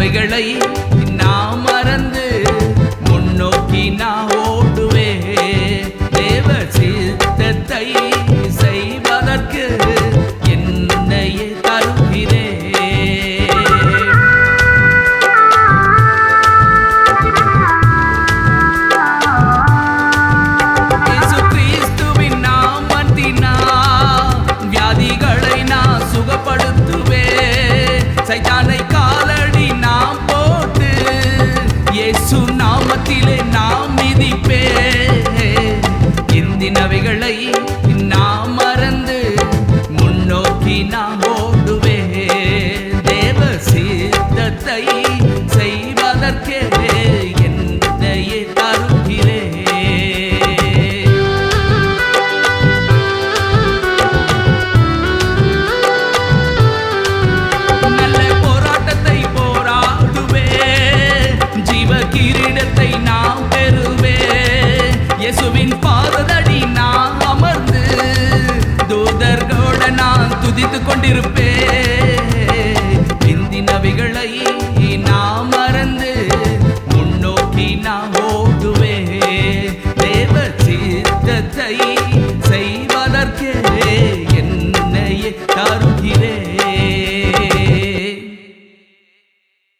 பிந்தினவைகளை நான் மறந்து முன்னோக்கி நான் ஓடுவே. தேவ சித்தத்தை செய்வதற்கு என்னையே தருகிறே. இயேசு கிறிஸ்துவின் நாமத்தினால் வியாதிகளை நான் சுகப்படுத்துவே. சைத்தானை காலடி நாம் போட்டு இயேசு நாமத்திலே நாம் மிதிப்பே. இந்தினவைகளை நாம் மறந்து முன்னோக்கி நாம் ஓடுவே. தேவ சித்தத்தை செய்வதற்கே என்னையே தருகிறே. நல்ல போராட்டத்தை போராடுவே. ஜீவ கிரீடத்தை நாம் பெறுவே. இயேசுவின் பாததடி நான் அமர்ந்து தூதர்களோட நான் துதித்துக் கொண்டிருப்பே. பிந்தினவைகளை